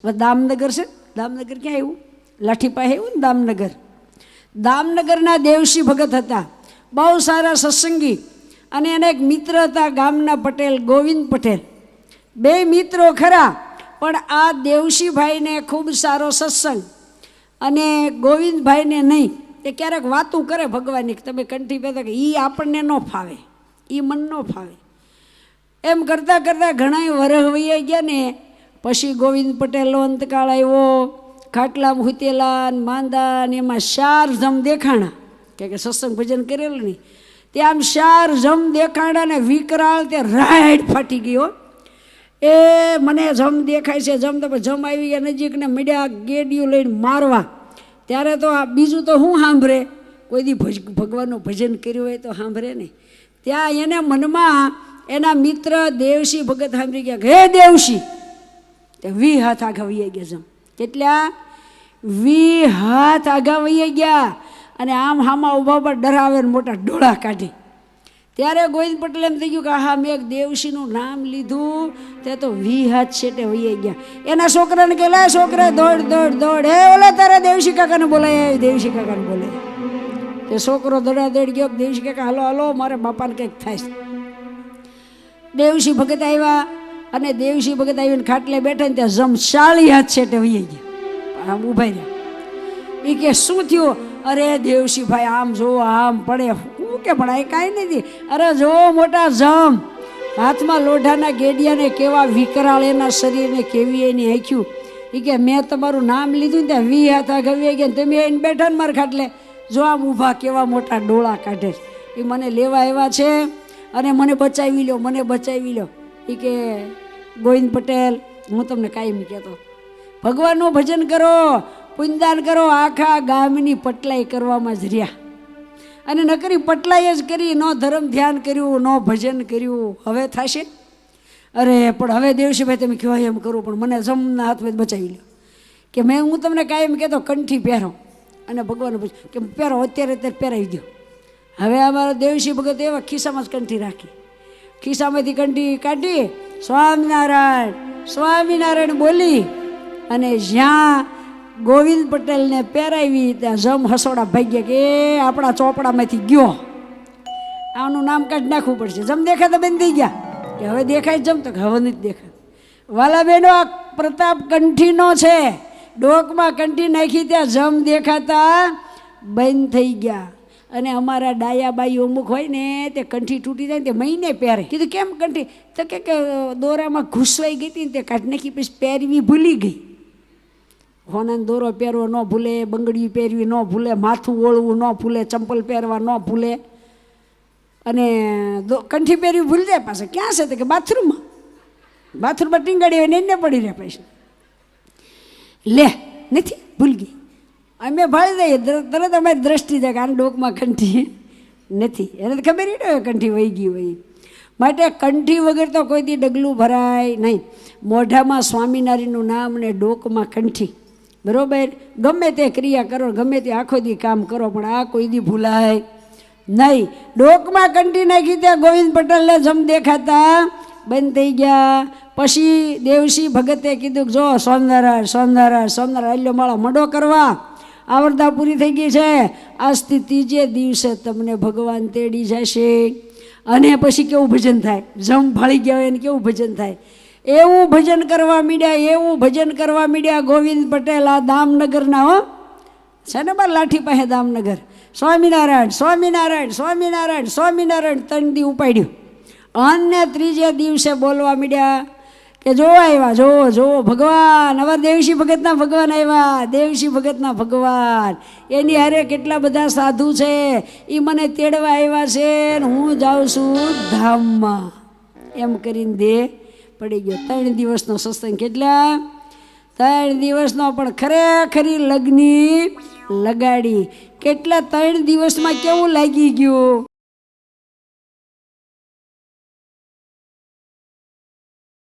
દામનગર છે. દામનગર ક્યાં આવ્યું? લાઠી પાસે આવ્યું ને દામનગર. દામનગરના દેવશી ભગત હતા, બહુ સારા સત્સંગી. અને એના એક મિત્ર હતા ગામના પટેલ, ગોવિંદ પટેલ. બે મિત્રો ખરા, પણ આ દેવશીભાઈને ખૂબ સારો સત્સંગ અને ગોવિંદભાઈને નહીં. એ ક્યારેક વાતું કરે ભગવાનની કે તમે કંઠી પહેતા કે એ આપણને ન ફાવે, એ મન ન ફાવે. એમ કરતાં કરતાં ઘણા વરહ વૈયા ગયા ને પછી ગોવિંદ પટેલનો અંતકાળ આવ્યો. ખાટલામાં હુતેલા માંદા ને એમાં 4 જમ દેખાણા કે સત્સંગ ભજન કરેલું નહીં. ત્યાં આમ 4 જમ દેખાણા ને વિકરાળ તે રાઈડ ફાટી ગયો. એ મને જમ દેખાય છે, જમ તો જમ આવી ગયા નજીક ને મીડિયા ગેડિયું લઈને મારવા. ત્યારે તો આ બીજું તો શું સાંભળે, કોઈ દી ભગવાનનું ભજન કર્યું હોય તો સાંભળે ને. ત્યાં એને મનમાં એના મિત્ર દેવશી ભગત સાંભળી ગયા, હે દેવશી, તે 20 હાથ આગા વહી ગયા. જમ કેટલા? 20 હાથ આગા વહી ગયા. અને આમ હામાં ઉભા પર ડરાવે ને મોટા ડોળા કાઢી. ત્યારે ગોવિંદ પટેલ એમ થઈ ગયું કે હા મેં એક દેવશીનું નામ લીધું, તે તો 20 હાથ છેટે વહી ગયા. એના છોકરાને કે લા છોકરા દોડ દોડ દોડ, હે ઓલા તારા દેવશી કાકાને બોલાય, દેવશી કાકાને બોલાય. તે છોકરો દોડા દોડ ગયો, દેવશી કાકા હાલો હાલો મારે બાપાને કંઈક થાય. દેવશી ભગત આવ્યા અને દેવશી ભગત આવીને ખાટલે બેઠા ને ત્યાં જમ 40 હાથ છેટે વહી ગયા. આમ ઉભા રહ્યા. એ કે શું થયું? અરે દેવશી ભાઈ આમ જો આમ પડે. હું કે પણ આ કાંઈ નથી. અરે જો મોટા જમ, હાથમાં લોઢાના ગેડિયાને કેવા વિકરાળ એના શરીરને કેવી એની આંખ્યું. એ કે મેં તમારું નામ લીધું ને ત્યાં 20 હાથ આગળ વહી ગયા, તમે એને બેઠા ને મારે ખાટલે જો આમ ઊભા કેવા મોટા ડોળા કાઢે. એ મને લેવા આવ્યા છે અને મને બચાવી લો, મને બચાવી લો. એ કે ગોવિંદ પટેલ હું તમને કાયમ કહેતો, ભગવાનનું ભજન કરો, પુણ્યદાન કરો. આખા ગામની પટલાઈ કરવામાં જ રહ્યા અને નકરી પટલાઈ જ કરી, ન ધર્મ ધ્યાન કર્યું, ન ભજન કર્યું. હવે થશે? અરે પણ હવે દેવશીભાઈ તમે કહો એમ કરું, પણ મને જમના હાથમાં બચાવી લો. કે મેં હું તમને કાયમ કહેતો કંઠી પહેરો અને ભગવાનનું ભજન કે પહેરો, અત્યારે પહેરાવી દો. હવે અમારો દેવશી ભગત એવા ખિસ્સામાં જ કંઠી રાખી, ખિસ્સામાંથી કંઠી કાઢી સ્વામિનારાયણ સ્વામિનારાયણ બોલી અને જ્યાં ગોવિંદ પટેલને પહેરાવી ત્યાં જમ હસોડા ભાગ્યા કે આપણા ચોપડામાંથી ગયો. આનું નામ કાઢી નાખવું પડશે. જમ દેખાતા બંધ થઈ ગયા કે હવે દેખાય જમ, તો હવે નથી દેખાય. વાલા બહેનો, આ પ્રતાપ કંઠીનો છે. ડોકમાં કંઠી નાખી ત્યાં જમ દેખાતા બંધ થઈ ગયા. અને અમારા ડાયા બાઈ અમુક હોય ને તે કંઠી તૂટી જાય ને તે મહિને પહેરે. કીધું કેમ કંઠી? તો કે દોરામાં ઘૂસવાઈ ગઈ હતી ને તે કાઢી નાખી, પછી પહેરવી ભૂલી ગઈ. હોનાનો દોરો પહેરવો ન ભૂલે, બંગડી પહેરવી ન ભૂલે, માથું ઓળવું ન ભૂલે, ચંપલ પહેરવા ન ભૂલે. અને કંઠી પહેરવી ભૂલી જાય. પાસે ક્યાં છે? તો કે બાથરૂમમાં ટીંગાડી હોય ને એને પડી રહે. પૈસા લે નથી, ભૂલી ગઈ. અમે ભાળી દઈએ તરત અમારી દ્રષ્ટિ જાય કે આને ડોકમાં કંઠી નથી. એને તો ખબર નહીં હોય કંઠી વહી ગઈ હોય. માટે કંઠી વગર તો કોઈ દી ડગલું ભરાય નહીં. મોઢામાં સ્વામિનારાયણનું નામ ને ડોકમાં કંઠી, બરાબર? ગમે તે ક્રિયા કરો, ગમે તે આખો દી કામ કરો, પણ આ કોઈ દી ભૂલાય નહીં. ડોકમાં કંઠી નાખી ત્યાં ગોવિંદ પટેલને જમ દેખાતા બંધ થઈ ગયા. પછી દેવશી ભગતે કીધું જો સ્વામિનારાયણ સ્વામિનારાયણ સ્વામિનારાયણ એટલે માળા મંડો કરવા, આવરદા પૂરી થઈ ગઈ છે. આજથી 3જે દિવસે તમને ભગવાન તેડી જશે. અને પછી કેવું ભજન થાય? જમ ભાળી ગયા હોય એને કેવું ભજન થાય? એવું ભજન કરવા માંડ્યા, એવું ભજન કરવા માંડ્યા ગોવિંદ પટેલ. આ દામનગરના હો છે ને બાર લાઠી પાસે દામનગર. સ્વામિનારાયણ સ્વામિનારાયણ સ્વામિનારાયણ સ્વામિનારાયણ 3 દી ઉપાડ્યું. અને 3જે દિવસે બોલવા માંડ્યા કે જો આવ્યા, જો જો ભગવાન, અમારા દેવશી ભગતના ભગવાન આવ્યા, દેવશી ભગતના ભગવાન. એની હારે કેટલા બધા સાધુ છે, એ મને તેડવા આવ્યા છે ને હું જાઉં છું ધામમાં. એમ કરીને દેહ પડી ગયો. 3 દિવસનો સત્સંગ. કેટલા? 3 દિવસનો, પણ ખરેખરી લગ્ની લગાડી. કેટલા 3 દિવસમાં કેવું લાગી ગયું?